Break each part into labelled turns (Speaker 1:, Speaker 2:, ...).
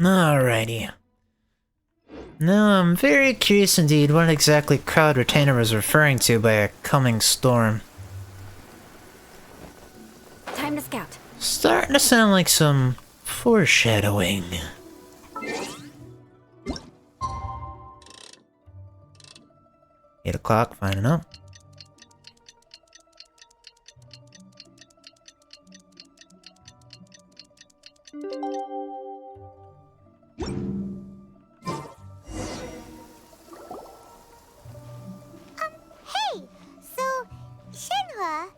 Speaker 1: Alrighty. Now I'm very curious indeed what exactly Crowd Retainer was referring to by a coming storm.
Speaker 2: Time to scout.
Speaker 1: Starting to sound like some foreshadowing. 8 o'clock, fine enough.
Speaker 3: Hey! So, Shenhua...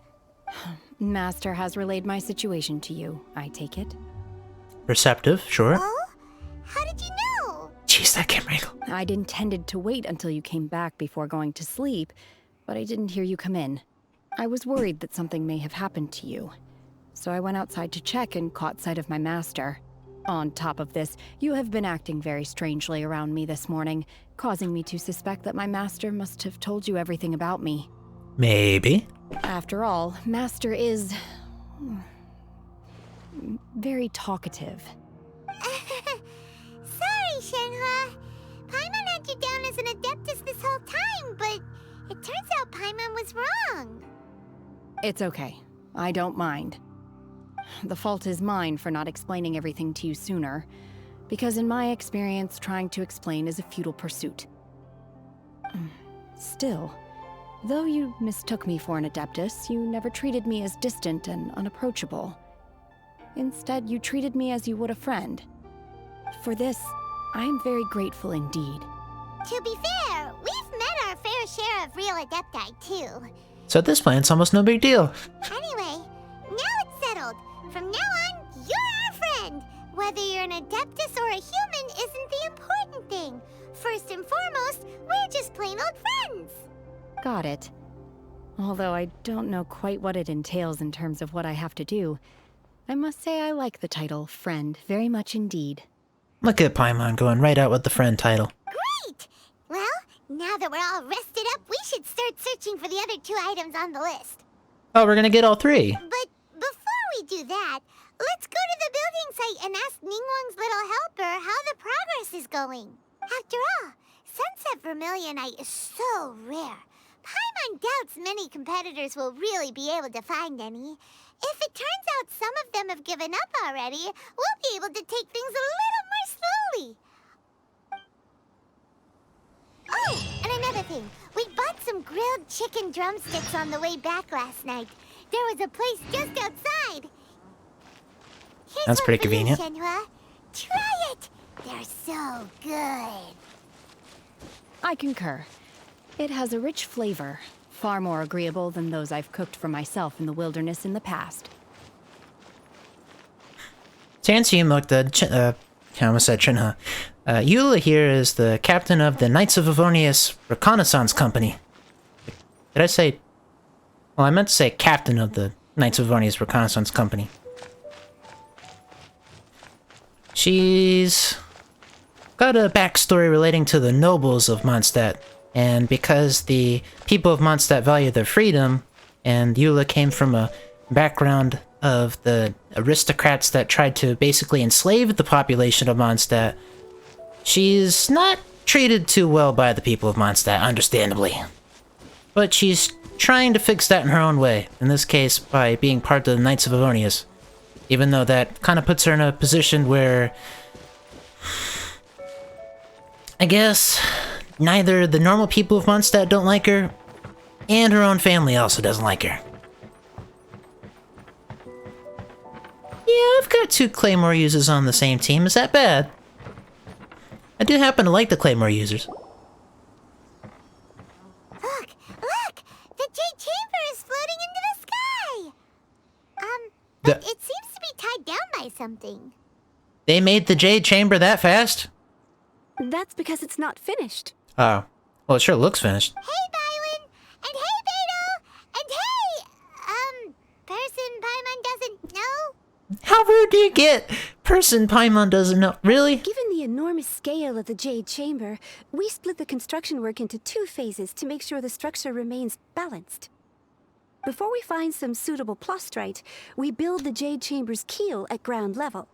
Speaker 2: Master has relayed my situation to you, I take it.
Speaker 1: Perceptive, sure.
Speaker 3: Oh? How did you know?
Speaker 1: Jeez, that camera angle.
Speaker 2: I'd intended to wait until you came back before going to sleep, but I didn't hear you come in. I was worried that something may have happened to you, so I went outside to check and caught sight of my master. On top of this, you have been acting very strangely around me this morning, causing me to suspect that my master must have told you everything about me.
Speaker 1: Maybe.
Speaker 2: After all, Master is... very talkative.
Speaker 3: Sorry, Shenhua. Paimon had you down as an Adeptus this whole time, but it turns out Paimon was wrong.
Speaker 2: It's okay. I don't mind. The fault is mine for not explaining everything to you sooner, because in my experience, trying to explain is a futile pursuit. Still, though you mistook me for an Adeptus, you never treated me as distant and unapproachable. Instead, you treated me as you would a friend. For this, I am very grateful indeed.
Speaker 3: To be fair, we've met our fair share of real Adepti, too.
Speaker 1: So at this point, it's almost no big deal.
Speaker 3: Anyway, now it's settled. From now on, you're our friend. Whether you're an Adeptus or a human isn't the important thing. First and foremost, we're just plain old friends.
Speaker 2: Got it. Although I don't know quite what it entails in terms of what I have to do, I must say I like the title Friend very much indeed.
Speaker 1: Look at Paimon going right out with the friend title.
Speaker 3: Great! Well, now that we're all rested up, we should start searching for the other 2 items on the list.
Speaker 1: Oh, we're gonna get all 3.
Speaker 3: But before we do that, let's go to the building site and ask Ningguang's little helper how the progress is going. After all, Sunset Vermilionite is so rare. Paimon doubts many competitors will really be able to find any. If it turns out some of them have given up already, we'll be able to take things a little more slowly. Oh, and another thing. We bought some grilled chicken drumsticks on the way back last night. There was a place just outside. Here's
Speaker 1: That's
Speaker 3: one
Speaker 1: pretty
Speaker 3: for you,
Speaker 1: convenient.
Speaker 3: Shenhua. Try it. They're so good.
Speaker 2: I concur. It has a rich flavor, far more agreeable than those I've cooked for myself in the wilderness in the past.
Speaker 1: To answer you, I almost said Shinha. Eula here is the captain of the Knights of Avonius Reconnaissance Company. Did I say... Well, I meant to say captain of the Knights of Avonius Reconnaissance Company. She's got a backstory relating to the nobles of Mondstadt, and because the people of Mondstadt value their freedom, and Eula came from a background of the aristocrats that tried to basically enslave the population of Mondstadt, she's not treated too well by the people of Mondstadt, understandably. But she's trying to fix that in her own way, in this case by being part of the Knights of Avonius. Even though that kind of puts her in a position where... I guess neither the normal people of Mondstadt don't like her, and her own family also doesn't like her. Yeah, I've got 2 Claymore users on the same team. Is that bad? I do happen to like the Claymore users.
Speaker 3: Look! Look! The Jade Chamber is floating into the sky! But it seems to be tied down by something.
Speaker 1: They made the Jade Chamber that fast?
Speaker 4: That's because it's not finished.
Speaker 1: Oh. Well, it sure looks finished.
Speaker 3: Hey, Bywin! And hey, Beto! And hey, person Paimon doesn't know?
Speaker 1: How rude do you get? Person Paimon doesn't know. Really?
Speaker 4: Given the enormous scale of the Jade Chamber, we split the construction work into 2 phases to make sure the structure remains balanced. Before we find some suitable plastrite, we build the Jade Chamber's keel at ground level.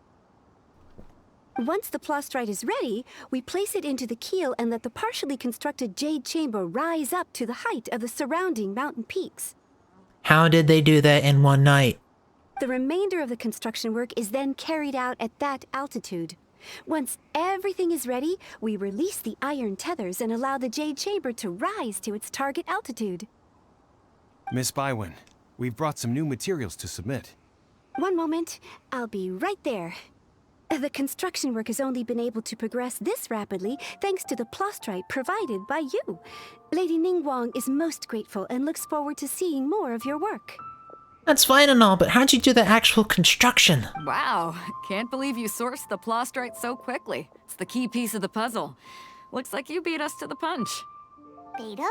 Speaker 4: Once the plastrite is ready, we place it into the keel and let the partially constructed jade chamber rise up to the height of the surrounding mountain peaks.
Speaker 1: How did they do that in one night?
Speaker 4: The remainder of the construction work is then carried out at that altitude. Once everything is ready, we release the iron tethers and allow the jade chamber to rise to its target altitude.
Speaker 5: Miss Bywin, we've brought some new materials to submit.
Speaker 4: One moment, I'll be right there. The construction work has only been able to progress this rapidly thanks to the plastrite provided by you. Lady Ningguang is most grateful and looks forward to seeing more of your work.
Speaker 1: That's fine and all, but how'd you do the actual construction?
Speaker 6: Wow, can't believe you sourced the plastrite so quickly. It's the key piece of the puzzle. Looks like you beat us to the punch.
Speaker 3: Beto,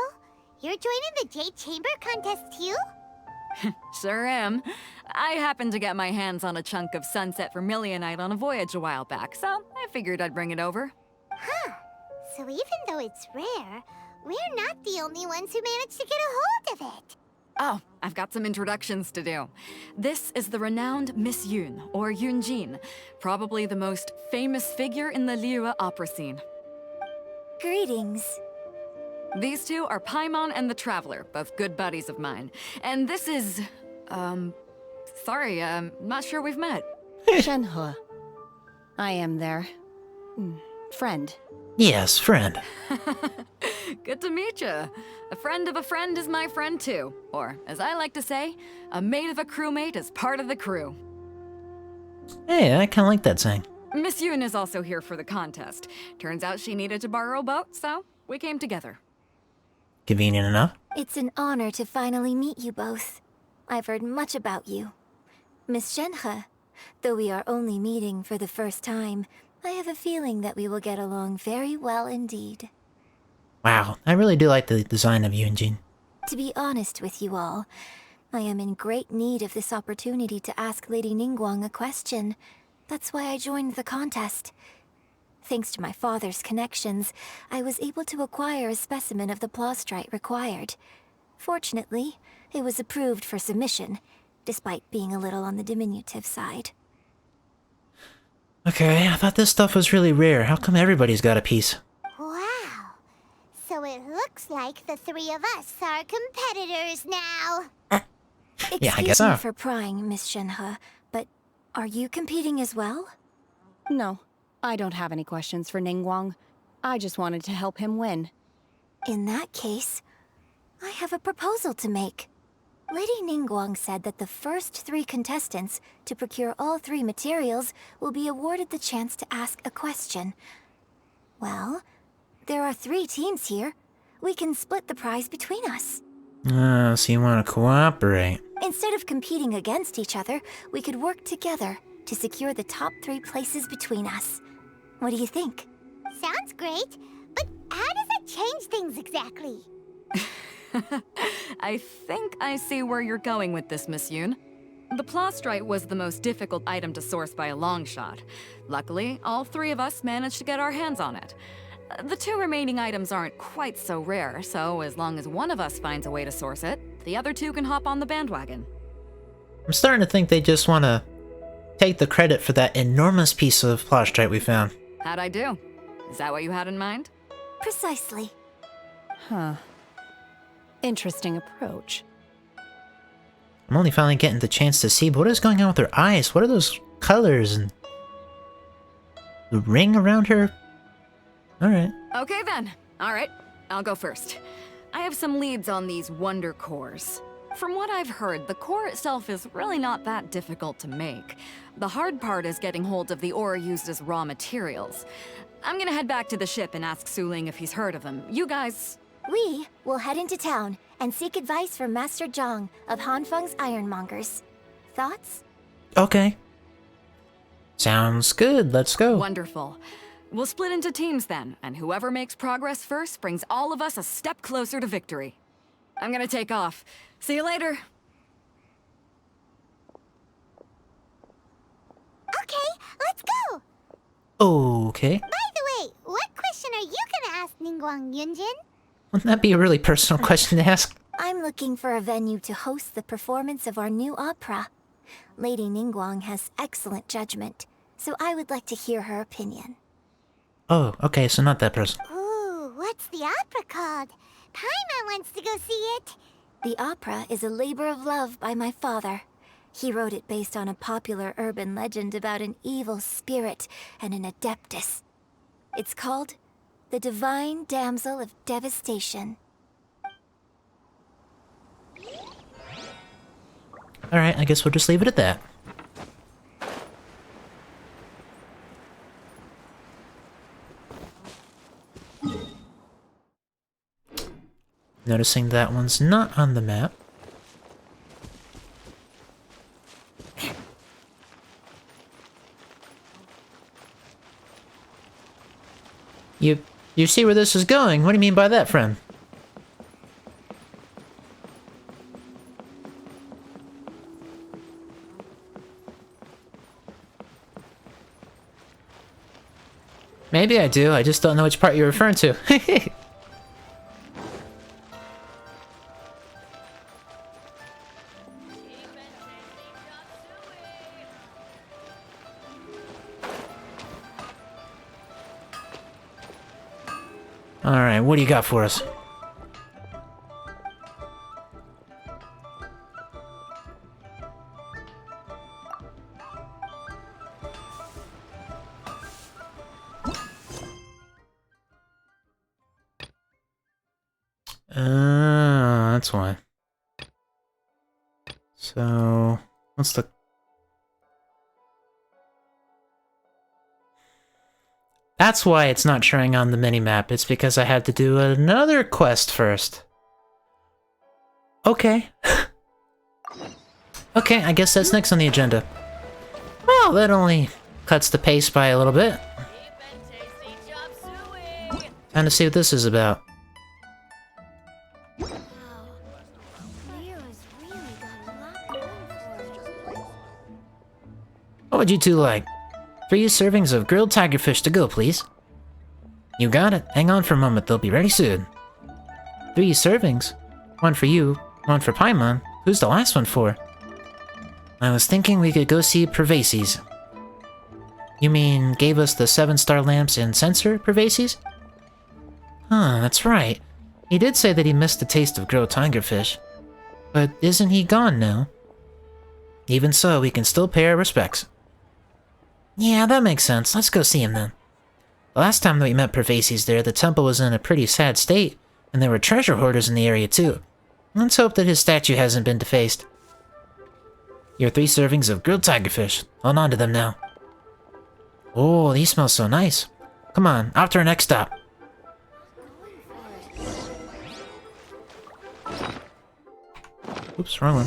Speaker 3: you're joining the Jade Chamber contest too?
Speaker 6: Sure am. I happened to get my hands on a chunk of sunset vermilionite on a voyage a while back, so I figured I'd bring it over.
Speaker 3: Huh. So even though it's rare, we're not the only ones who managed to get a hold of it.
Speaker 6: Oh, I've got some introductions to do. This is the renowned Miss Yun, or Yunjin, probably the most famous figure in the Liyue opera scene.
Speaker 3: Greetings.
Speaker 6: These two are Paimon and the Traveler, both good buddies of mine. And this is... sorry, not sure we've met.
Speaker 2: Shenhe. I am their... friend.
Speaker 1: Yes, friend.
Speaker 6: Good to meet you. A friend of a friend is my friend too. Or, as I like to say, a mate of a crewmate is part of the crew.
Speaker 1: Hey, I kinda like that saying.
Speaker 6: Miss Yun is also here for the contest. Turns out she needed to borrow a boat, so we came together.
Speaker 1: Convenient enough.
Speaker 3: It's an honor to finally meet you both. I've heard much about you. Miss Shenhe, though we are only meeting for the first time, I have a feeling that we will get along very well indeed.
Speaker 1: Wow, I really do like the design of Yunjin.
Speaker 3: To be honest with you all, I am in great need of this opportunity to ask Lady Ningguang a question. That's why I joined the contest. Thanks to my father's connections, I was able to acquire a specimen of the plastrite required. Fortunately, it was approved for submission, despite being a little on the diminutive side.
Speaker 1: Okay, I thought this stuff was really rare. How come everybody's got a piece?
Speaker 3: Wow. So it looks like the three of us are competitors now.
Speaker 1: Yeah, I guess so.
Speaker 3: Excuse me for prying, Miss Shenhe, but are you competing as well?
Speaker 2: No, I don't have any questions for Ningguang. I just wanted to help him win.
Speaker 3: In that case, I have a proposal to make. Lady Ningguang said that the first 3 contestants to procure all 3 materials will be awarded the chance to ask a question. Well, there are 3 teams here. We can split the prize between us.
Speaker 1: So you want to cooperate?
Speaker 3: Instead of competing against each other, we could work together to secure the top 3 places between us. What do you think? Sounds great, but how does it change things exactly?
Speaker 6: I think I see where you're going with this, Miss Yun. The plastrite was the most difficult item to source by a long shot. Luckily, all 3 of us managed to get our hands on it. The 2 remaining items aren't quite so rare, so as long as one of us finds a way to source it, the other 2 can hop on the bandwagon.
Speaker 1: I'm starting to think they just want to take the credit for that enormous piece of plastrite we found.
Speaker 6: How'd I do? Is that what you had in mind?
Speaker 3: Precisely.
Speaker 2: Huh. Interesting approach.
Speaker 1: I'm only finally getting the chance to see, but what is going on with her eyes? What are those colors and the ring around her? Alright.
Speaker 6: Okay then. Alright, I'll go first. I have some leads on these wonder cores. From what I've heard, the core itself is really not that difficult to make. The hard part is getting hold of the ore used as raw materials. I'm gonna head back to the ship and ask Suling if he's heard of them. You guys...
Speaker 3: We will head into town and seek advice from Master Zhang of Hanfeng's Ironmongers. Thoughts?
Speaker 1: Okay. Sounds good, let's go.
Speaker 6: Wonderful. We'll split into teams then, and whoever makes progress first brings all of us a step closer to victory. I'm gonna take off. See you later.
Speaker 3: Okay, let's go!
Speaker 1: Okay.
Speaker 3: By the way, what question are you gonna ask Ningguang Yunjin?
Speaker 1: Wouldn't that be a really personal question to ask?
Speaker 3: I'm looking for a venue to host the performance of our new opera. Lady Ningguang has excellent judgment. so I would like to hear her opinion.
Speaker 1: Oh, okay, so not that person.
Speaker 3: Ooh, what's the opera called? Paimon wants to go see it. The opera is a labor of love by my father. He wrote it based on a popular urban legend about an evil spirit and an adeptus. It's called The Divine Damsel of Devastation.
Speaker 1: Alright, I guess we'll just leave it at that. Noticing that one's not on the map. You see where this is going? What do you mean by that, friend? Maybe I do, I just don't know which part you're referring to. Alright, what do you got for us? That's why. So, what's the... That's why it's not showing on the minimap. It's because I had to do another quest first. Okay. Okay, I guess that's next on the agenda. Well, that only cuts the pace by a little bit. Time to see what this is about. What would you two like? 3 servings of grilled tigerfish to go, please. You got it. Hang on for a moment, they'll be ready soon. 3 servings? 1 for you, 1 for Paimon. Who's the last one for? I was thinking we could go see Pervases. You mean gave us the 7-star lamps and sensor, Pervases? Huh, that's right. He did say that he missed the taste of grilled tigerfish. But isn't he gone now? Even so, we can still pay our respects. Yeah, that makes sense. Let's go see him then. The last time that we met Pervases there, the temple was in a pretty sad state, and there were treasure hoarders in the area too. Let's hope that his statue hasn't been defaced. Your 3 servings of grilled tigerfish. Hold on to them now. Oh, these smell so nice. Come on, off to our next stop. Oops, wrong one.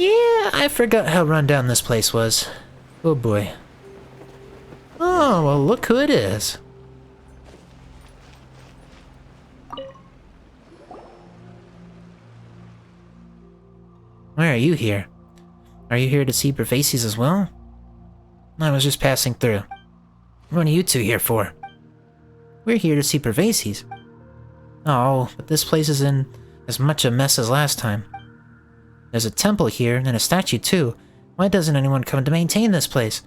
Speaker 1: Yeah, I forgot how run down this place was. Oh boy. Oh, well look who it is. Why are you here? Are you here to see Pervases as well? I was just passing through. What are you two here for? We're here to see Pervases. Oh, but this place is in as much a mess as last time. There's a temple here, and a statue too. Why doesn't anyone come to maintain this place?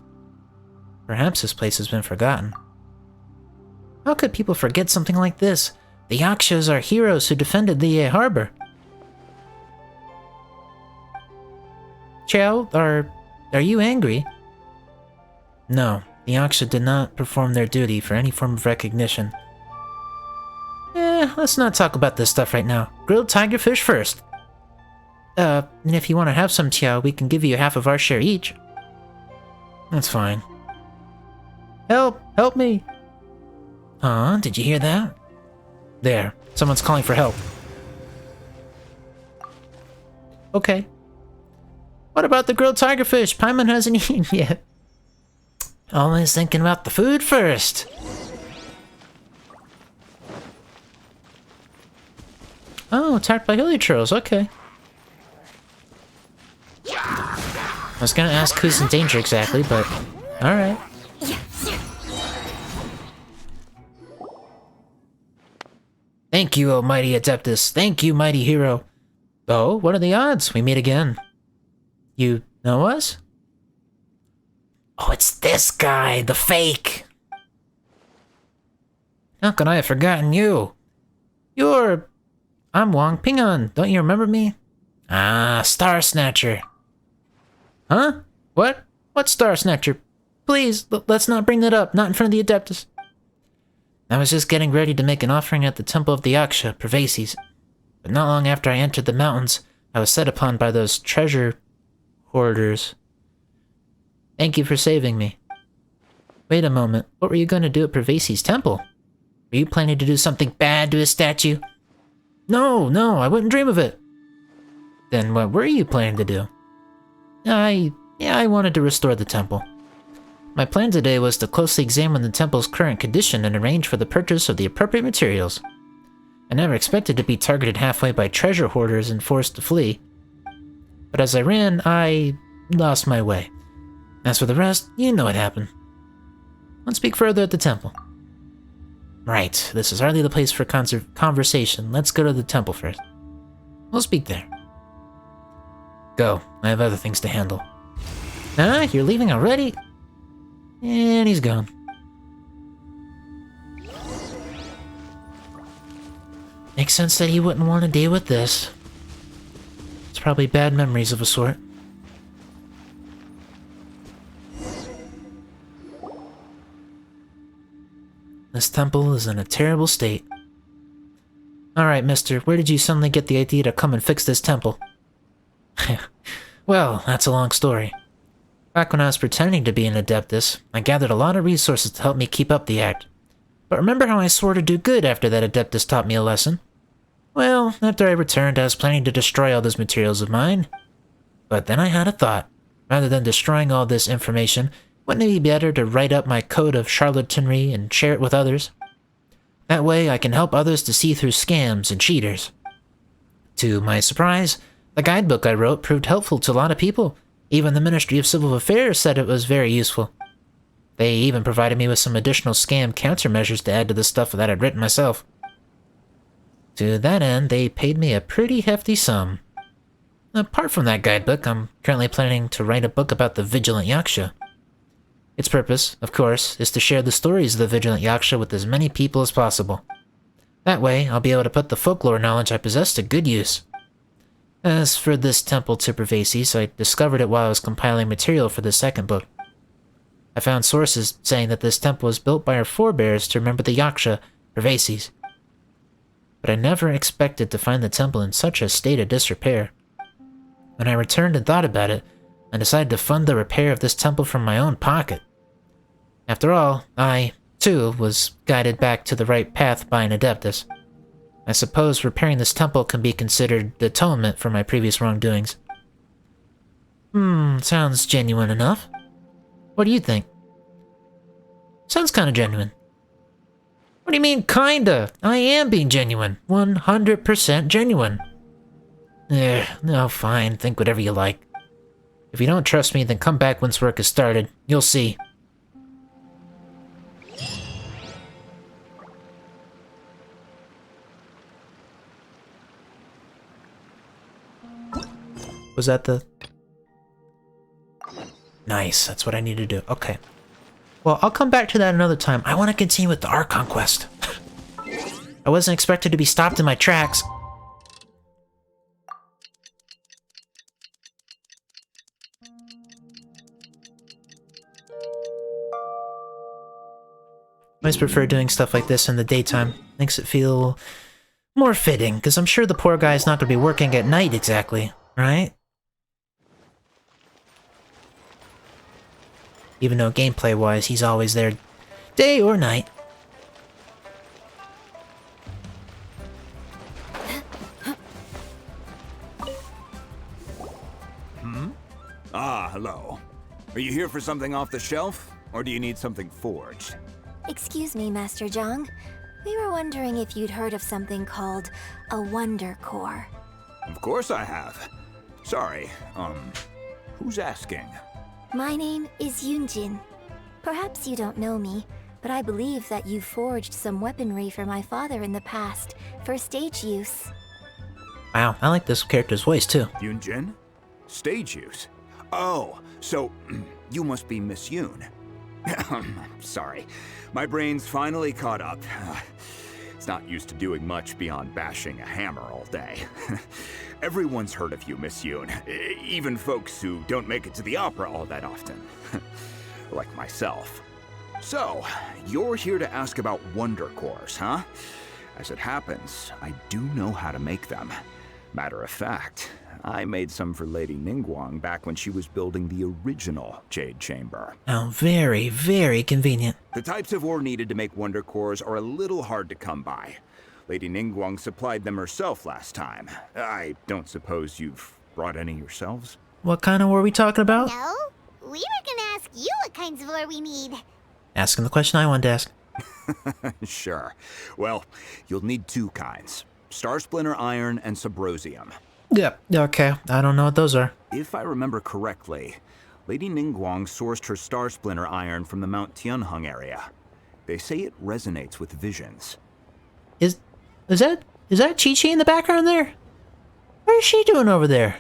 Speaker 1: Perhaps this place has been forgotten. How could people forget something like this? The Yakshas are heroes who defended the harbor. Chow, are you angry? No, the Yaksha did not perform their duty for any form of recognition. Let's not talk about this stuff right now. Grilled tigerfish first. And if you want to have some, Tiao, we can give you half of our share each. That's fine. Help! Help me! Did you hear that? There, someone's calling for help. Okay. What about the grilled tigerfish? Paimon hasn't eaten yet. Always thinking about the food first. Oh, attacked by hilly churls, okay. I was gonna ask who's in danger exactly, but alright. Thank you, O mighty Adeptus. Thank you, mighty hero. Oh, what are the odds? We meet again. You know us? Oh, it's this guy, the fake. How could I have forgotten you? I'm Wong Pingon. Don't you remember me? Ah, Star Snatcher. Huh? What? What Star Snatcher? Please, let's not bring that up. Not in front of the Adeptus. I was just getting ready to make an offering at the Temple of the Yaksha, Pervases. But not long after I entered the mountains, I was set upon by those treasure hoarders. Thank you for saving me. Wait a moment. What were you going to do at Pervases' temple? Were you planning to do something bad to his statue? No, I wouldn't dream of it. Then what were you planning to do? I wanted to restore the temple. My plan today was to closely examine the temple's current condition and arrange for the purchase of the appropriate materials. I never expected to be targeted halfway by treasure hoarders and forced to flee. But as I ran, I lost my way. As for the rest, you know what happened. Let's speak further at the temple. Right, this is hardly the place for conversation. Let's go to the temple first. We'll speak there. Go, I have other things to handle. Ah, you're leaving already? And he's gone. Makes sense that he wouldn't want to deal with this. It's probably bad memories of a sort. This temple is in a terrible state. Alright, mister, where did you suddenly get the idea to come and fix this temple? Well, that's a long story. Back when I was pretending to be an Adeptus, I gathered a lot of resources to help me keep up the act. But remember how I swore to do good after that Adeptus taught me a lesson? Well, after I returned, I was planning to destroy all those materials of mine. But then I had a thought. Rather than destroying all this information, wouldn't it be better to write up my code of charlatanry and share it with others? That way I can help others to see through scams and cheaters. To my surprise, the guidebook I wrote proved helpful to a lot of people. Even the Ministry of Civil Affairs said it was very useful. They even provided me with some additional scam countermeasures to add to the stuff that I'd written myself. To that end, they paid me a pretty hefty sum. Apart from that guidebook, I'm currently planning to write a book about the Vigilant Yaksha. Its purpose, of course, is to share the stories of the Vigilant Yaksha with as many people as possible. That way, I'll be able to put the folklore knowledge I possess to good use. As for this temple to Pervases, I discovered it while I was compiling material for the second book. I found sources saying that this temple was built by our forebears to remember the Yaksha, Pervases. But I never expected to find the temple in such a state of disrepair. When I returned and thought about it, I decided to fund the repair of this temple from my own pocket. After all, I, too, was guided back to the right path by an Adeptus. I suppose repairing this temple can be considered atonement for my previous wrongdoings. Sounds genuine enough. What do you think? Sounds kinda genuine. What do you mean, kinda? I am being genuine. 100% genuine. No, fine. Think whatever you like. If you don't trust me, then come back once work is started. You'll see. Was that the... Nice, that's what I need to do. Okay. Well, I'll come back to that another time. I want to continue with the Archon Quest. I wasn't expected to be stopped in my tracks. I always prefer doing stuff like this in the daytime. Makes it feel more fitting, because I'm sure the poor guy's not going to be working at night exactly, right? Even though gameplay-wise, he's always there, day or night.
Speaker 7: Ah, hello. Are you here for something off the shelf, or do you need something forged?
Speaker 8: Excuse me, Master Zhang. We were wondering if you'd heard of something called a Wonder Core.
Speaker 7: Of course I have. Sorry, who's asking?
Speaker 8: My name is Yunjin. Perhaps you don't know me, but I believe that you forged some weaponry for my father in the past, for stage use.
Speaker 1: Wow, I like this character's voice too.
Speaker 7: Yunjin? Stage use? Oh, so you must be Miss Yoon. Sorry, my brain's finally caught up. It's not used to doing much beyond bashing a hammer all day. Everyone's heard of you, Miss Yoon, even folks who don't make it to the opera all that often. Like myself. So, you're here to ask about wonder cores, huh? As it happens, I do know how to make them. Matter of fact, I made some for Lady Ningguang back when she was building the original Jade Chamber.
Speaker 1: Oh, very, very convenient.
Speaker 7: The types of ore needed to make wonder cores are a little hard to come by. Lady Ningguang supplied them herself last time. I don't suppose you've brought any yourselves?
Speaker 1: What kind of ore are we talking about?
Speaker 3: No, we were gonna ask you what kinds of ore we need.
Speaker 1: Asking the question I wanted to ask.
Speaker 7: Sure. Well, you'll need two kinds. Star Splinter Iron and Subrosium.
Speaker 1: Yep, okay. I don't know what those are.
Speaker 7: If I remember correctly, Lady Ningguang sourced her Star Splinter Iron from the Mount Tianheng area. They say it resonates with visions.
Speaker 1: Is that Chi-Chi in the background there? What is she doing over there?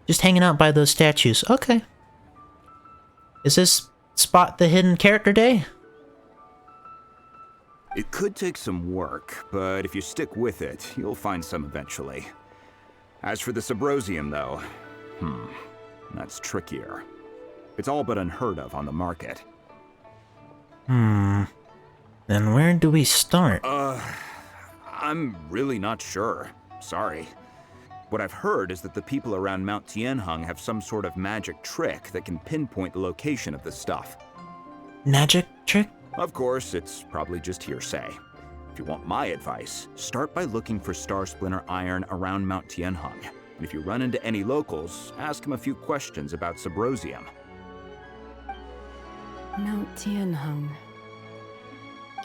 Speaker 1: Just hanging out by those statues. Okay. Is this Spot the Hidden Character Day?
Speaker 7: It could take some work, but if you stick with it, you'll find some eventually. As for the Subrosium, though, that's trickier. It's all but unheard of on the market.
Speaker 1: Then where do we start?
Speaker 7: I'm really not sure. Sorry. What I've heard is that the people around Mount Tianheng have some sort of magic trick that can pinpoint the location of the stuff.
Speaker 1: Magic trick?
Speaker 7: Of course, it's probably just hearsay. If you want my advice, start by looking for Star Splinter Iron around Mount Tianheng. And if you run into any locals, ask them a few questions about Subrosium.
Speaker 2: Mount Tianheng.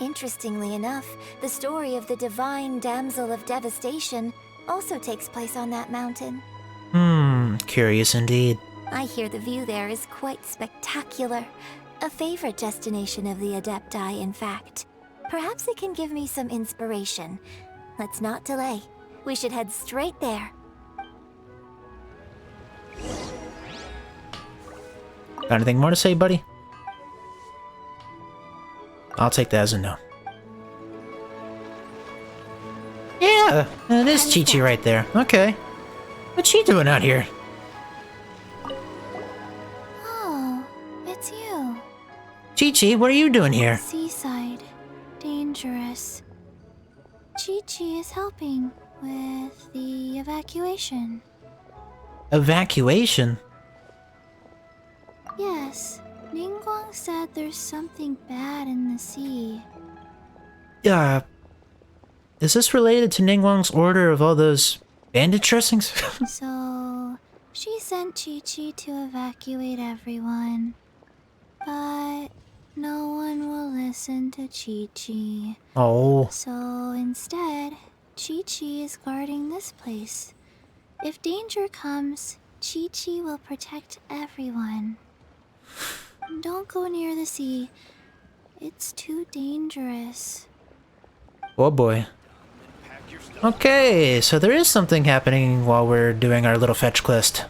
Speaker 8: Interestingly enough, the story of the divine Damsel of Devastation also takes place on that mountain.
Speaker 1: Curious indeed.
Speaker 8: I hear the view there is quite spectacular. A favorite destination of the Adepti, in fact. Perhaps it can give me some inspiration. Let's not delay. We should head straight there.
Speaker 1: Got anything more to say, buddy? I'll take that as a no. Yeah, it is Chi-Chi right there. Okay. What's she doing out here?
Speaker 9: Oh, it's you.
Speaker 1: Chi-Chi, what are you doing here?
Speaker 9: Seaside. Dangerous. Chi-Chi is helping with the evacuation.
Speaker 1: Evacuation?
Speaker 9: Yes, Ningguang said there's something bad in the sea.
Speaker 1: Is this related to Ningguang's order of all those bandit dressings?
Speaker 9: So, she sent Chi-Chi to evacuate everyone. But no one will listen to Chi-Chi.
Speaker 1: Oh.
Speaker 9: So instead, Chi-Chi is guarding this place. If danger comes, Chi-Chi will protect everyone. Don't go near the sea. It's too dangerous.
Speaker 1: Oh boy. Okay, so there is something happening while we're doing our little fetch quest.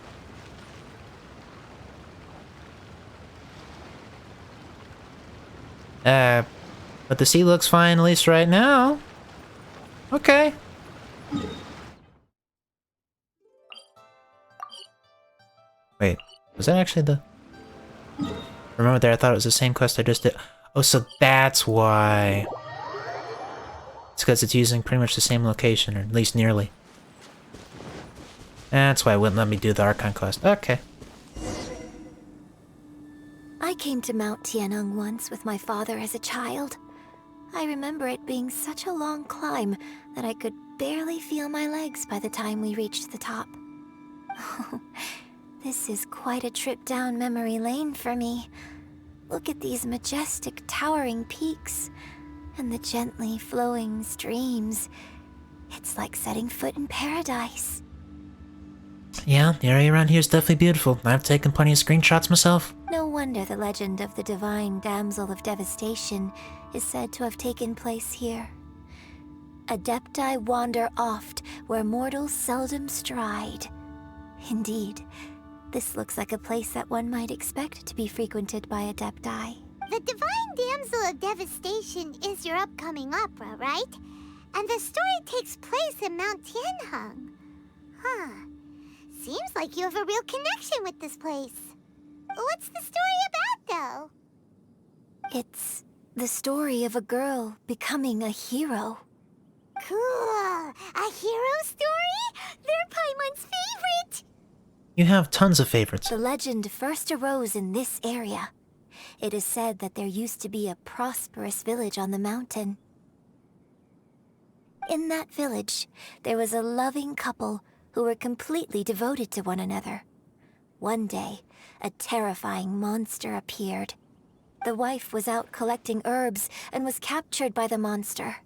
Speaker 1: But the sea looks fine, at least right now. Okay. Wait, was that actually the... Remember there, I thought it was the same quest I just did. Oh, so that's why. It's because it's using pretty much the same location, or at least nearly. That's why it wouldn't let me do the Archon Quest. Okay.
Speaker 8: I came to Mount Tianheng once with my father as a child. I remember it being such a long climb that I could barely feel my legs by the time we reached the top. This is quite a trip down memory lane for me. Look at these majestic towering peaks and the gently flowing streams. It's like setting foot in paradise.
Speaker 1: Yeah, the area around here is definitely beautiful. I've taken plenty of screenshots myself.
Speaker 8: No wonder the legend of the divine Damsel of Devastation is said to have taken place here. Adepti wander oft where mortals seldom stride. Indeed, this looks like a place that one might expect to be frequented by Adepti.
Speaker 3: The Divine Damsel of Devastation is your upcoming opera, right? And the story takes place in Mount Tianheng. Huh. Seems like you have a real connection with this place. What's the story about, though?
Speaker 8: It's the story of a girl becoming a hero.
Speaker 3: Cool. A hero story? They're Paimon's favorite.
Speaker 1: You have tons of favorites.
Speaker 8: The legend first arose in this area. It is said that there used to be a prosperous village on the mountain. In that village, there was a loving couple who were completely devoted to one another. One day, a terrifying monster appeared. The wife was out collecting herbs and was captured by the monster.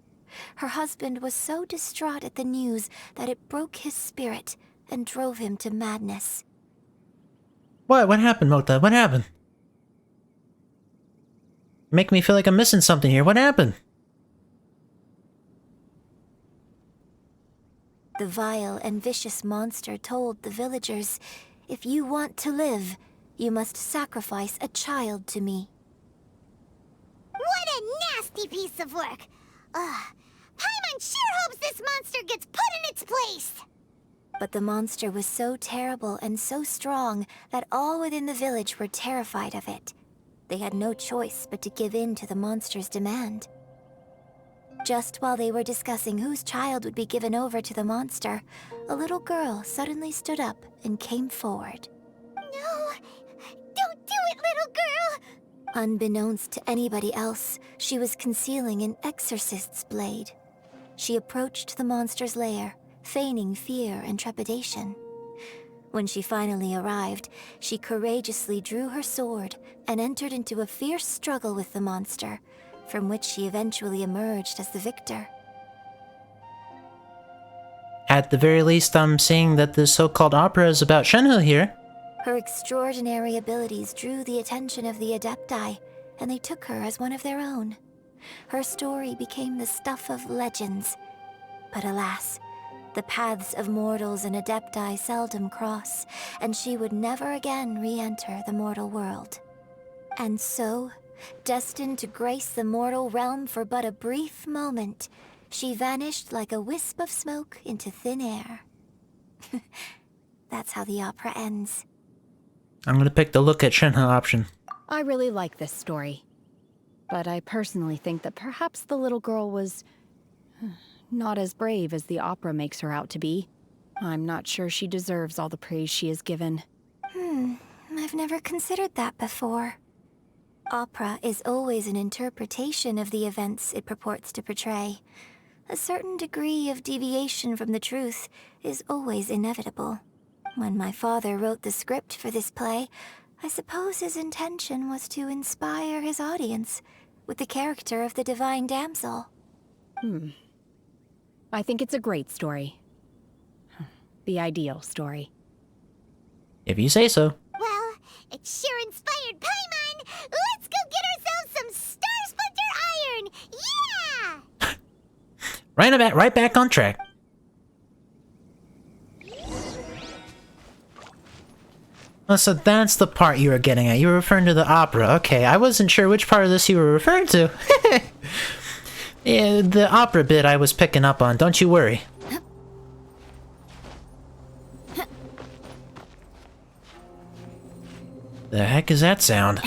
Speaker 8: Her husband was so distraught at the news that it broke his spirit and drove him to madness.
Speaker 1: What happened, Mota? What happened? Make me feel like I'm missing something here. What happened?
Speaker 8: The vile and vicious monster told the villagers, "If you want to live, you must sacrifice a child to me."
Speaker 3: What a nasty piece of work! Paimon sure hopes this monster gets put in its place!
Speaker 8: But the monster was so terrible and so strong that all within the village were terrified of it. They had no choice but to give in to the monster's demand. Just while they were discussing whose child would be given over to the monster, a little girl suddenly stood up and came forward.
Speaker 3: No! Don't do it, little girl!
Speaker 8: Unbeknownst to anybody else, she was concealing an exorcist's blade. She approached the monster's lair, feigning fear and trepidation. When she finally arrived, she courageously drew her sword and entered into a fierce struggle with the monster, from which she eventually emerged as the victor.
Speaker 1: At the very least, I'm seeing that this so-called opera is about Shenhe here.
Speaker 8: Her extraordinary abilities drew the attention of the Adepti, and they took her as one of their own. Her story became the stuff of legends. But alas, the paths of mortals and Adepti seldom cross, and she would never again re-enter the mortal world. And so, destined to grace the mortal realm for but a brief moment, she vanished like a wisp of smoke into thin air. That's how the opera ends.
Speaker 1: I'm gonna pick the look at Shenhe option.
Speaker 2: I really like this story. But I personally think that perhaps the little girl was not as brave as the opera makes her out to be. I'm not sure she deserves all the praise she is given.
Speaker 8: I've never considered that before. Opera is always an interpretation of the events it purports to portray. A certain degree of deviation from the truth is always inevitable. When my father wrote the script for this play, I suppose his intention was to inspire his audience with the character of the Divine Damsel.
Speaker 2: I think it's a great story. The ideal story.
Speaker 1: If you say so.
Speaker 3: Well, it sure inspired Paimon! Let's go get ourselves some Star Splinter Iron! Yeah!
Speaker 1: Right back on track. Oh, so that's the part you were getting at. You were referring to the opera. Okay, I wasn't sure which part of this you were referring to. Yeah, the opera bit I was picking up on, don't you worry. The heck is that sound?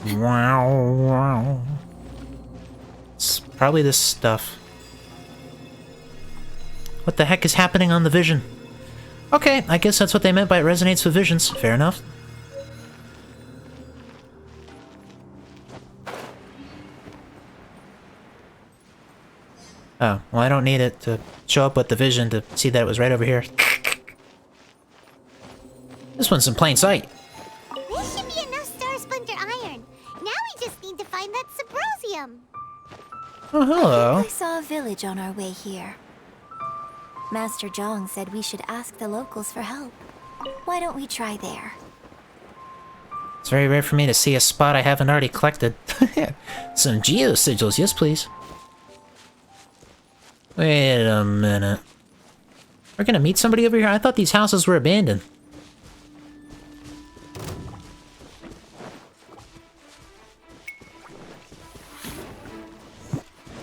Speaker 1: Wow, wow. It's probably this stuff. What the heck is happening on the vision? Okay, I guess that's what they meant by it resonates with visions. Fair enough. Oh, well, I don't need it to show up with the vision to see that it was right over here. This one's in plain sight.
Speaker 3: This should be enough Star Splinter Iron. Now we just need to find that Symposium.
Speaker 1: Oh, hello.
Speaker 8: I saw a village on our way here. Master Zhang said we should ask the locals for help. Why don't we try there?
Speaker 1: It's very rare for me to see a spot I haven't already collected. Some geo-sigils, yes please. Wait a minute. We're gonna meet somebody over here? I thought these houses were abandoned.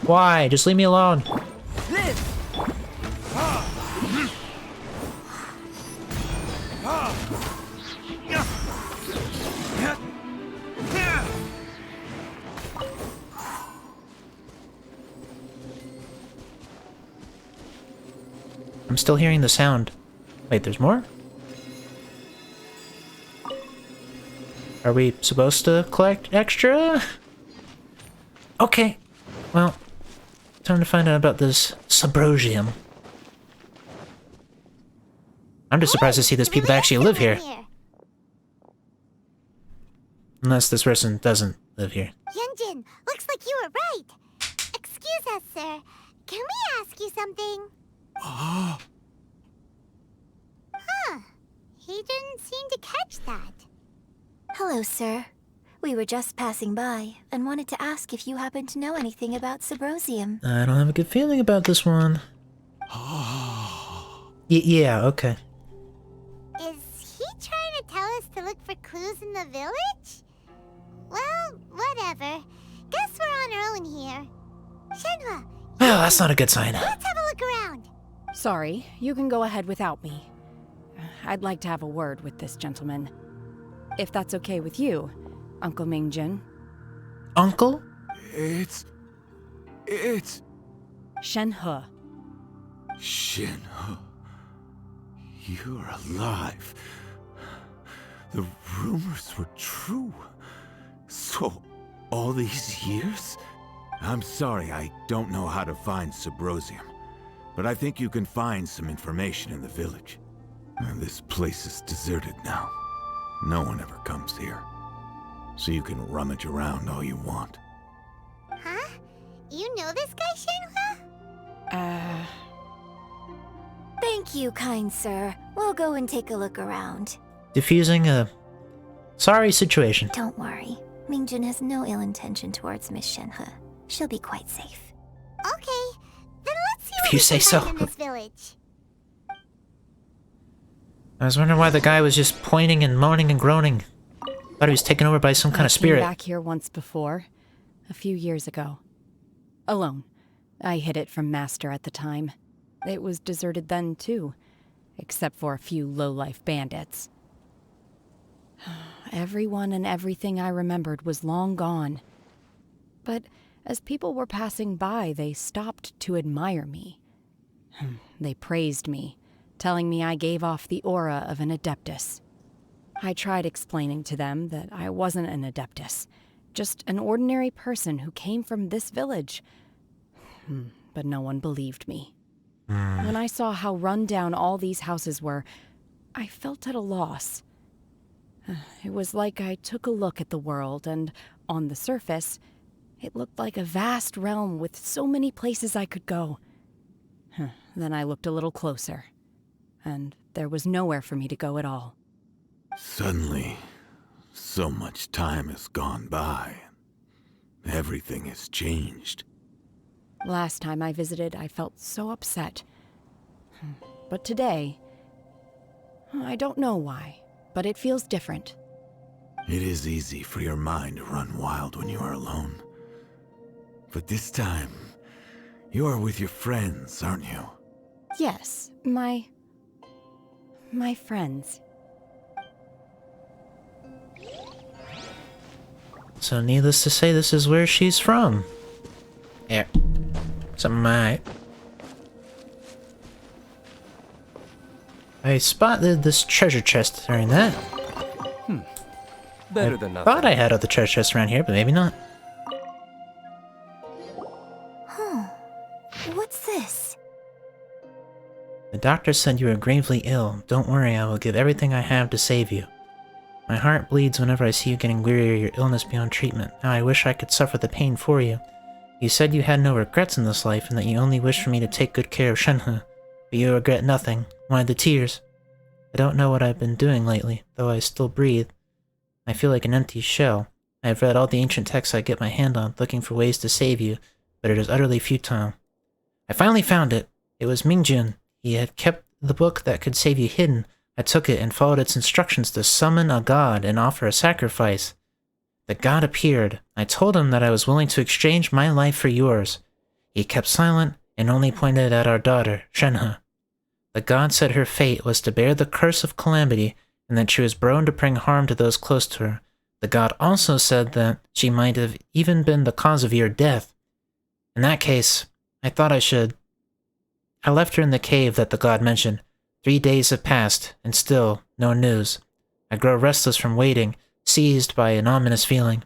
Speaker 1: Why? Just leave me alone. I'm still hearing the sound. Wait, there's more? Are we supposed to collect extra? Okay. Well, time to find out about this Subrosium. I'm just surprised to see there's people that actually live here. Unless this person doesn't live here.
Speaker 3: Yunjin, looks like you were right. Excuse us, sir. Can we ask you something? Huh. He didn't seem to catch that.
Speaker 8: Hello, sir. We were just passing by and wanted to ask if you happen to know anything about Subrosium.
Speaker 1: I don't have a good feeling about this one. Yeah, okay.
Speaker 3: Is he trying to tell us to look for clues in the village? Well, whatever. Guess we're on our own here. Shenhua,
Speaker 1: Well, that's not a good sign.
Speaker 3: let's have a look around.
Speaker 2: Sorry, you can go ahead without me. I'd like to have a word with this gentleman. If that's okay with you, Uncle Mingjin.
Speaker 1: Uncle?
Speaker 7: It's...
Speaker 2: Shenhe.
Speaker 10: Shenhe. You're alive. The rumors were true. So, all these years? I'm sorry, I don't know how to find Subrosium. But I think you can find some information in the village. And this place is deserted now. No one ever comes here. So you can rummage around all you want.
Speaker 3: Huh? You know this guy, Shenhua?
Speaker 8: Thank you, kind sir. We'll go and take a look around.
Speaker 1: Diffusing a sorry situation.
Speaker 8: Don't worry. Mingjun has no ill intention towards Miss Shenhe. She'll be quite safe.
Speaker 3: Okay, then let's see
Speaker 1: If
Speaker 3: what
Speaker 1: you
Speaker 3: we
Speaker 1: say
Speaker 3: can
Speaker 1: so.
Speaker 3: find in this village.
Speaker 1: I was wondering why the guy was just pointing and moaning and groaning. Thought he was taken over by some kind of
Speaker 2: I
Speaker 1: spirit.
Speaker 2: came back here once before, a few years ago. Alone. I hid it from Master at the time. It was deserted then, too. Except for a few low-life bandits. Everyone and everything I remembered was long gone. But as people were passing by, they stopped to admire me. They praised me, telling me I gave off the aura of an Adeptus. I tried explaining to them that I wasn't an Adeptus, just an ordinary person who came from this village. But no one believed me. When I saw how run down all these houses were, I felt at a loss. It was like I took a look at the world, and on the surface, it looked like a vast realm with so many places I could go. Then I looked a little closer, and there was nowhere for me to go at all.
Speaker 10: Suddenly, so much time has gone by. Everything has changed.
Speaker 2: Last time I visited, I felt so upset. But today, I don't know why, but it feels different.
Speaker 10: It is easy for your mind to run wild when you are alone. But this time, you are with your friends, aren't you?
Speaker 2: Yes, my friends.
Speaker 1: So needless to say, this is where she's from. Yeah. Something right. I spotted this treasure chest during that.
Speaker 5: Better than nothing.
Speaker 1: Thought I had other treasure chests around here, but maybe not.
Speaker 8: What's this?
Speaker 1: The doctor said you are gravely ill. Don't worry, I will give everything I have to save you. My heart bleeds whenever I see you getting weary or your illness beyond treatment. Now I wish I could suffer the pain for you. You said you had no regrets in this life and that you only wished for me to take good care of Shenhe. But you regret nothing. Why the tears? I don't know what I've been doing lately, though I still breathe. I feel like an empty shell. I have read all the ancient texts I get my hand on, looking for ways to save you, but it is utterly futile. I finally found it. It was Mingjun. He had kept the book that could save you hidden. I took it and followed its instructions to summon a god and offer a sacrifice. The god appeared. I told him that I was willing to exchange my life for yours. He kept silent and only pointed at our daughter, Shenhe. The god said her fate was to bear the curse of calamity and that she was born to bring harm to those close to her. The god also said that she might have even been the cause of your death. In that case, I thought I should. I left her in the cave that the god mentioned. 3 days have passed, and still, no news. I grow restless from waiting, seized by an ominous feeling.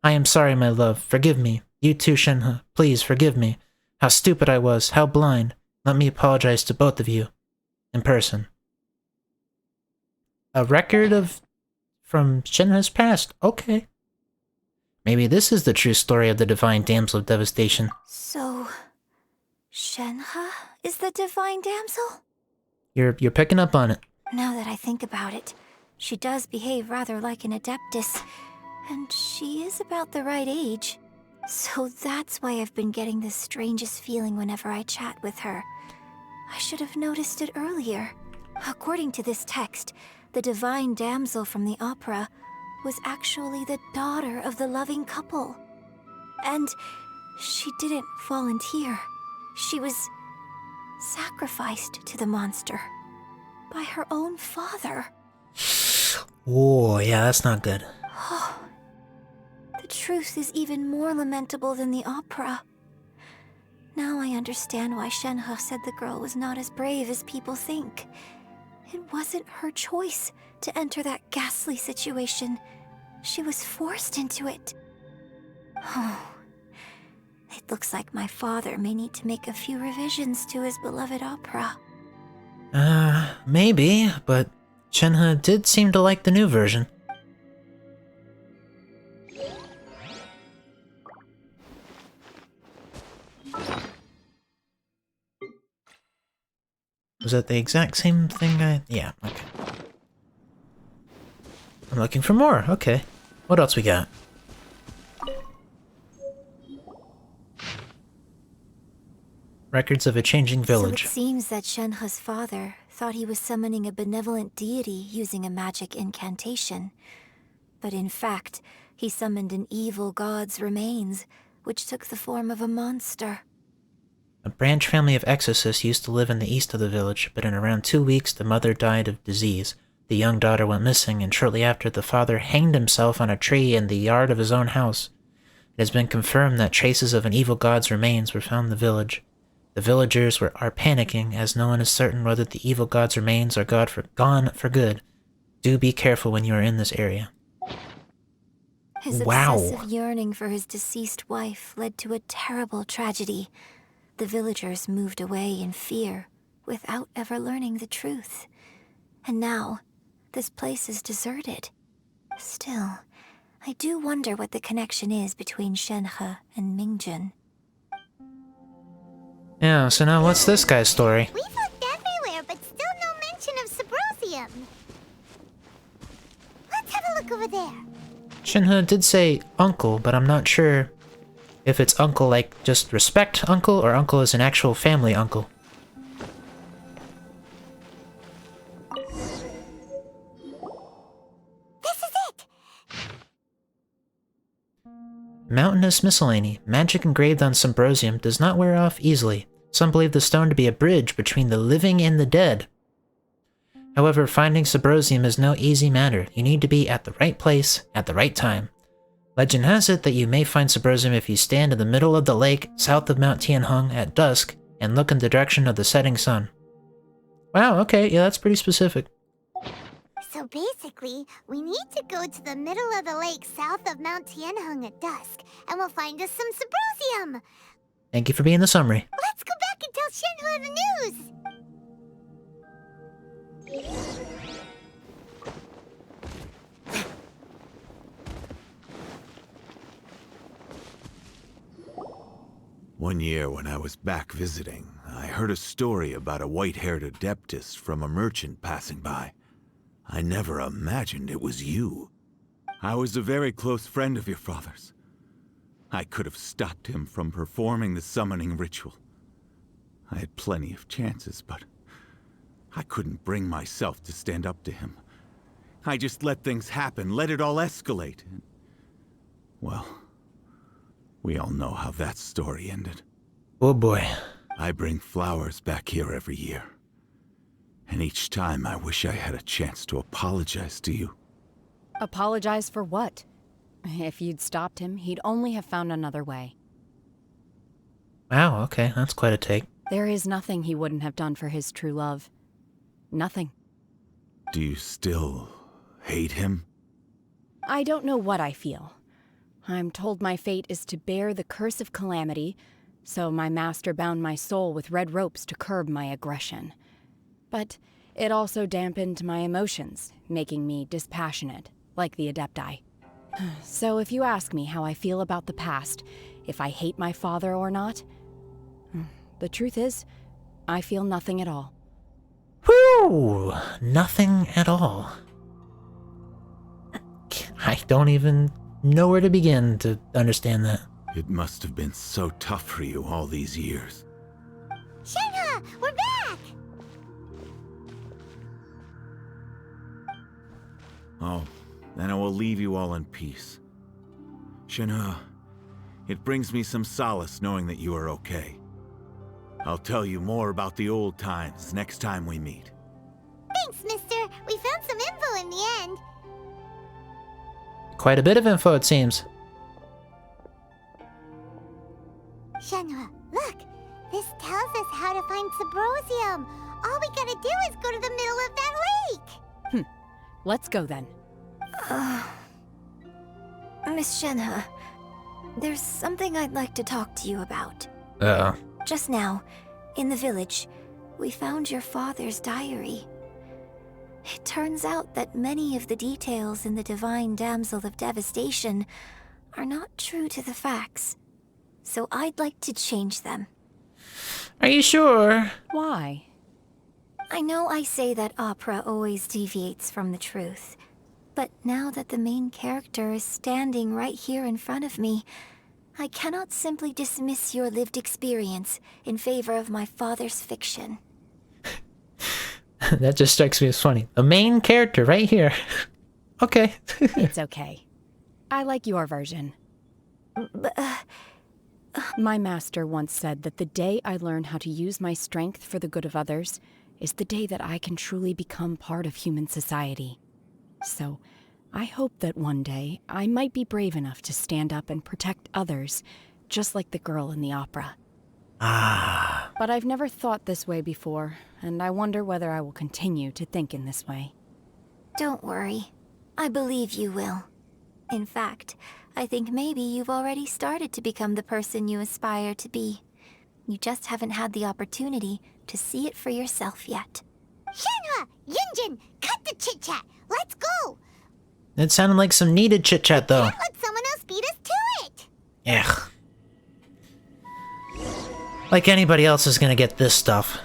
Speaker 1: I am sorry, my love. Forgive me. You too, Shenhe. Please, forgive me. How stupid I was. How blind. Let me apologize to both of you. In person. A record from Shenhe's past. Okay. Maybe this is the true story of the divine damsel of devastation.
Speaker 8: So, Shenhe is the divine damsel?
Speaker 1: You're picking up on it.
Speaker 8: Now that I think about it, she does behave rather like an adeptus, and she is about the right age. So that's why I've been getting the strangest feeling whenever I chat with her. I should have noticed it earlier. According to this text, the divine damsel from the opera was actually the daughter of the loving couple. And she didn't volunteer. She was sacrificed to the monster by her own father.
Speaker 1: Oh, yeah, that's not good.
Speaker 8: Oh, the truth is even more lamentable than the opera. Now I understand why Shenhe said the girl was not as brave as people think. It wasn't her choice to enter that ghastly situation. She was forced into it. Oh, it looks like my father may need to make a few revisions to his beloved opera.
Speaker 1: Maybe, but Shenhe did seem to like the new version. Was that the exact same thing yeah, okay. I'm looking for more, okay. What else we got? Records of a changing village.
Speaker 8: So it seems that Shenhe's father thought he was summoning a benevolent deity using a magic incantation. But in fact, he summoned an evil god's remains, which took the form of a monster.
Speaker 1: A branch family of exorcists used to live in the east of the village, but in around 2 weeks the mother died of disease. The young daughter went missing, and shortly after the father hanged himself on a tree in the yard of his own house. It has been confirmed that traces of an evil god's remains were found in the village. The villagers are panicking, as no one is certain whether the evil god's remains are gone for good. Do be careful when you are in this area.
Speaker 8: His obsessive yearning for his deceased wife led to a terrible tragedy. The villagers moved away in fear, without ever learning the truth. And now, this place is deserted. Still, I do wonder what the connection is between Shenhe and Mingjun.
Speaker 1: Yeah, so now what's this guy's story?
Speaker 3: We've looked everywhere, but still no mention of Subrosium. Let's have a look over there.
Speaker 1: Shenhe did say uncle, but I'm not sure if it's uncle like just respect uncle, or uncle is an actual family uncle.
Speaker 3: This is it!
Speaker 1: Mountainous miscellany, magic engraved on Subrosium, does not wear off easily. Some believe the stone to be a bridge between the living and the dead. However, finding Subrosium is no easy matter. You need to be at the right place, at the right time. Legend has it that you may find Subrosium if you stand in the middle of the lake, south of Mount Tianheng, at dusk, and look in the direction of the setting sun. Wow, okay, yeah, that's pretty specific.
Speaker 3: So basically, we need to go to the middle of the lake south of Mount Tianheng at dusk, and we'll find us some Subrosium!
Speaker 1: Thank you for being the summary.
Speaker 3: Let's go back and tell Shenhe the news!
Speaker 10: One year when I was back visiting, I heard a story about a white-haired adeptus from a merchant passing by. I never imagined it was you. I was a very close friend of your father's. I could have stopped him from performing the summoning ritual. I had plenty of chances, but I couldn't bring myself to stand up to him. I just let things happen, let it all escalate. Well, we all know how that story ended.
Speaker 1: Oh boy.
Speaker 10: I bring flowers back here every year. And each time I wish I had a chance to apologize to you.
Speaker 2: Apologize for what? If you'd stopped him, he'd only have found another way.
Speaker 1: Wow, okay, that's quite a take.
Speaker 2: There is nothing he wouldn't have done for his true love. Nothing.
Speaker 10: Do you still hate him?
Speaker 2: I don't know what I feel. I'm told my fate is to bear the curse of calamity, so my master bound my soul with red ropes to curb my aggression. But it also dampened my emotions, making me dispassionate, like the Adepti. So if you ask me how I feel about the past, if I hate my father or not, the truth is, I feel nothing at all.
Speaker 1: Whew! Nothing at all. I don't even know where to begin to understand that.
Speaker 10: It must have been so tough for you all these years.
Speaker 3: Shenhe, we're back!
Speaker 10: Oh, then I will leave you all in peace. Shenhe, it brings me some solace knowing that you are okay. I'll tell you more about the old times next time we meet.
Speaker 3: Thanks, mister. We found some info in the end.
Speaker 1: Quite a bit of info, it seems.
Speaker 3: Shenhe, look! This tells us how to find Subrosium. All we gotta do is go to the middle of that lake!
Speaker 2: Let's go then.
Speaker 8: Miss Shenhe, there's something I'd like to talk to you about.
Speaker 1: Uh-oh.
Speaker 8: Just now, in the village, we found your father's diary. It turns out that many of the details in the divine Damsel of Devastation are not true to the facts. So I'd like to change them.
Speaker 1: Are you sure?
Speaker 2: Why?
Speaker 8: I know I say that opera always deviates from the truth, but now that the main character is standing right here in front of me, I cannot simply dismiss your lived experience in favor of my father's fiction.
Speaker 1: That just strikes me as funny. The main character right here. Okay.
Speaker 2: It's okay. I like your version.
Speaker 8: But,
Speaker 2: My master once said that the day I learn how to use my strength for the good of others is the day that I can truly become part of human society. So, I hope that one day I might be brave enough to stand up and protect others, just like the girl in the opera.
Speaker 1: Ah.
Speaker 2: But I've never thought this way before, and I wonder whether I will continue to think in this way.
Speaker 8: don't worry. I believe you will. In fact, I think maybe you've already started to become the person you aspire to be. You just haven't had the opportunity to see it for yourself yet.
Speaker 3: Shenhe! Yunjin! Cut the chit-chat! Let's go!
Speaker 1: It sounded like some needed chit-chat, though.
Speaker 3: Can't let someone else beat us to it!
Speaker 1: Ugh. Like anybody else is gonna get this stuff.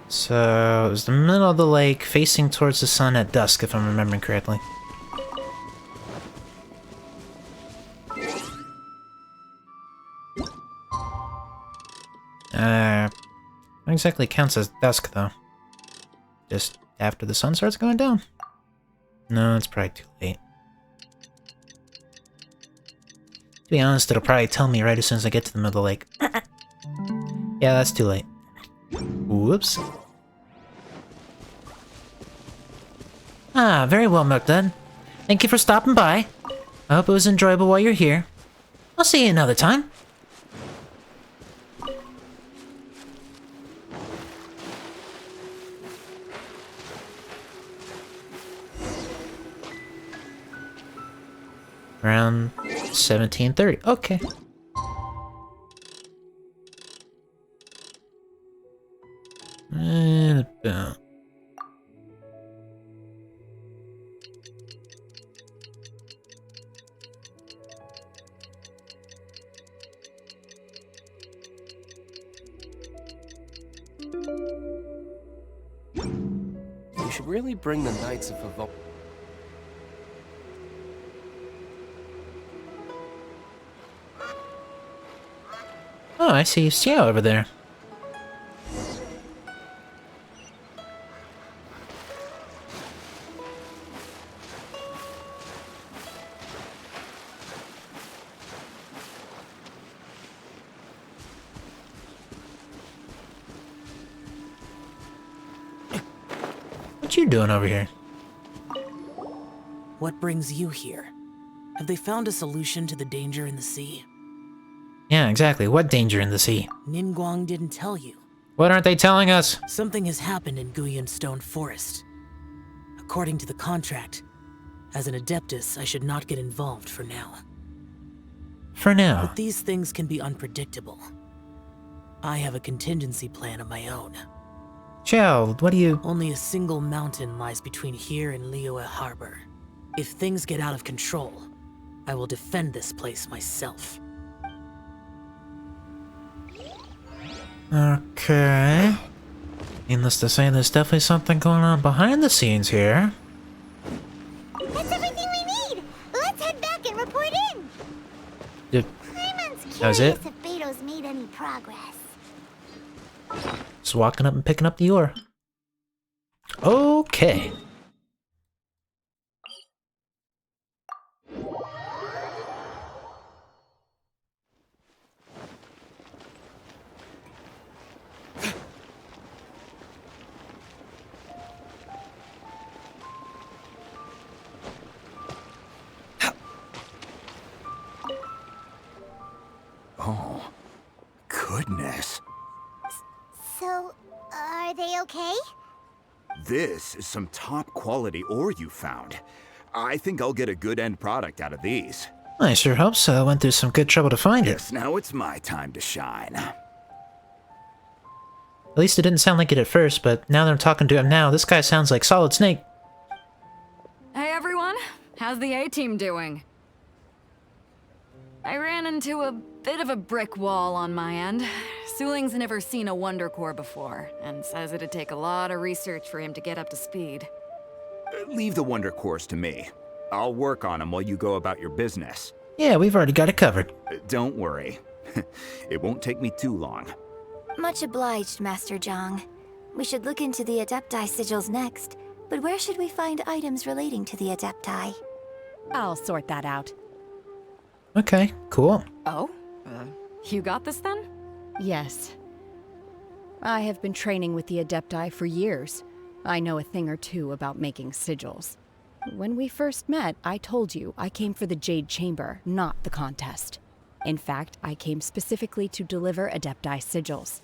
Speaker 1: So, it was the middle of the lake, facing towards the sun at dusk, if I'm remembering correctly. Not exactly counts as dusk, though. Just after the sun starts going down. No, it's probably too late. To be honest, it'll probably tell me right as soon as I get to the middle of the lake. Yeah, that's too late. Whoops. Ah, very well, Mukdud. Thank you for stopping by. I hope it was enjoyable while you're here. I'll see you another time. Around 17:30. Okay. And about.
Speaker 11: really bring the Knights of Avon...
Speaker 1: Oh, I see Xiao over there. What you doing over here?
Speaker 12: What brings you here? Have they found a solution to the danger in the sea?
Speaker 1: Yeah, exactly. What danger in the sea?
Speaker 12: Ningguang didn't tell you.
Speaker 1: What aren't they telling us?
Speaker 12: Something has happened in Guyan Stone Forest. According to the contract, as an Adeptus, I should not get involved for now.
Speaker 1: For now.
Speaker 12: But these things can be unpredictable. I have a contingency plan of my own.
Speaker 1: Xiao, what do you...
Speaker 12: Only a single mountain lies between here and Liyue Harbor. If things get out of control, I will defend this place myself.
Speaker 1: Okay. Needless to say, there's definitely something going on behind the scenes here.
Speaker 3: That's everything we need! Let's head back and report in!
Speaker 1: Yep.
Speaker 3: Paimon's
Speaker 1: That was it?
Speaker 3: curious if Beto's made any progress.
Speaker 1: Just walking up and picking up the ore. Okay.
Speaker 7: Oh, goodness.
Speaker 3: So, are they okay?
Speaker 7: This is some top quality ore you found. I think I'll get a good end product out of these.
Speaker 1: I sure hope so. I went through some good trouble to find it.
Speaker 7: Yes, now it's my time to shine.
Speaker 1: At least it didn't sound like it at first, but now that I'm talking to him now, this guy sounds like Solid Snake.
Speaker 6: Hey everyone, how's the A-team doing? I ran into a bit of a brick wall on my end. Suling's never seen a Wonder Core before, and says it'd take a lot of research for him to get up to speed.
Speaker 7: Leave the Wonder Cores to me. I'll work on them while you go about your business.
Speaker 1: Yeah, we've already got it covered.
Speaker 7: Don't worry. It won't take me too long.
Speaker 8: Much obliged, Master Zhang. We should look into the Adepti sigils next, but where should we find items relating to the Adepti?
Speaker 2: I'll sort that out.
Speaker 1: Okay, cool.
Speaker 6: Oh? You got this then?
Speaker 2: Yes. I have been training with the Adepti for years. I know a thing or two about making sigils. When we first met, I told you I came for the Jade Chamber, not the contest. In fact, I came specifically to deliver Adepti sigils.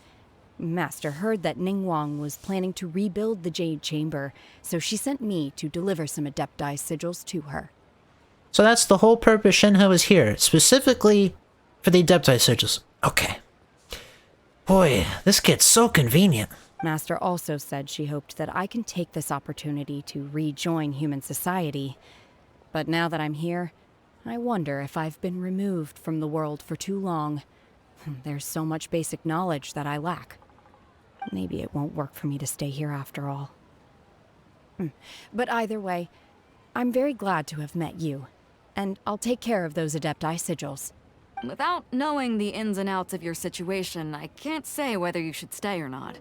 Speaker 2: Master heard that Ningguang was planning to rebuild the Jade Chamber, so she sent me to deliver some Adepti sigils to her.
Speaker 1: So that's the whole purpose Shenhe was here, specifically for the Adepti sigils. Okay. Boy, this gets so convenient.
Speaker 2: Master also said she hoped that I can take this opportunity to rejoin human society. But now that I'm here, I wonder if I've been removed from the world for too long. There's so much basic knowledge that I lack. Maybe it won't work for me to stay here after all. But either way, I'm very glad to have met you. And I'll take care of those Adepti sigils.
Speaker 6: Without knowing the ins and outs of your situation, I can't say whether you should stay or not.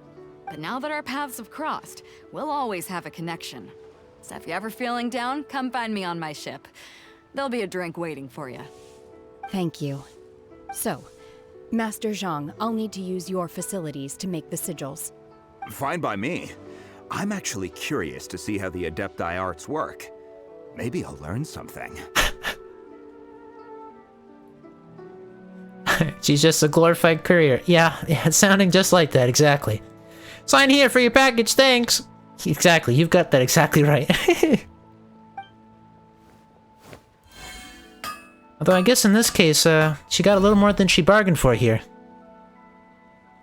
Speaker 6: But now that our paths have crossed, we'll always have a connection. So if you're ever feeling down, come find me on my ship. There'll be a drink waiting for you.
Speaker 2: Thank you. So, Master Zhang, I'll need to use your facilities to make the sigils.
Speaker 7: Fine by me. I'm actually curious to see how the Adepti arts work. Maybe I'll learn something.
Speaker 1: She's just a glorified courier. Yeah, it's sounding just like that, exactly. Sign here for your package, thanks! Exactly, you've got that exactly right. Although I guess in this case, she got a little more than she bargained for here.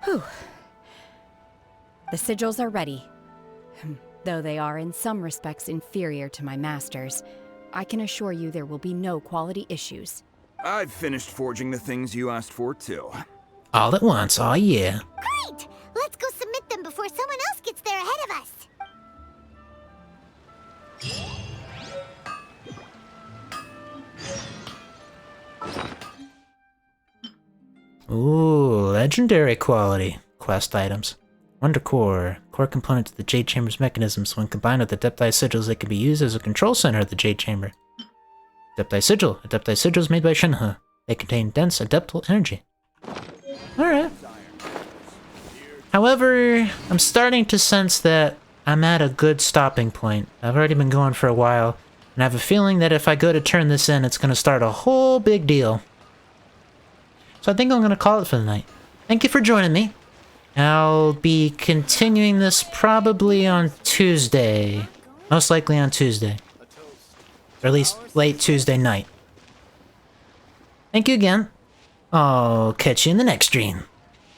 Speaker 2: Whew. The sigils are ready. Though they are in some respects inferior to my master's, I can assure you there will be no quality issues.
Speaker 7: I've finished forging the things you asked for, too.
Speaker 1: All at once, oh yeah.
Speaker 3: Great! Let's go submit them before someone else gets there ahead of us.
Speaker 1: Ooh, legendary quality. Quest items. Wonder Core. Core component to the Jade Chamber's mechanisms. When combined with Adepti Sigils, they can be used as a control center of the Jade Chamber. Adepti Sigil. Adepti Sigils made by Shinhe. They contain dense adeptal energy. Alright. However, I'm starting to sense that I'm at a good stopping point. I've already been going for a while, and I have a feeling that if I go to turn this in, it's going to start a whole big deal. So I think I'm going to call it for the night. Thank you for joining me. I'll be continuing this probably on Tuesday. Most likely on Tuesday. Or at least late Tuesday night. Thank you again. I'll catch you in the next stream.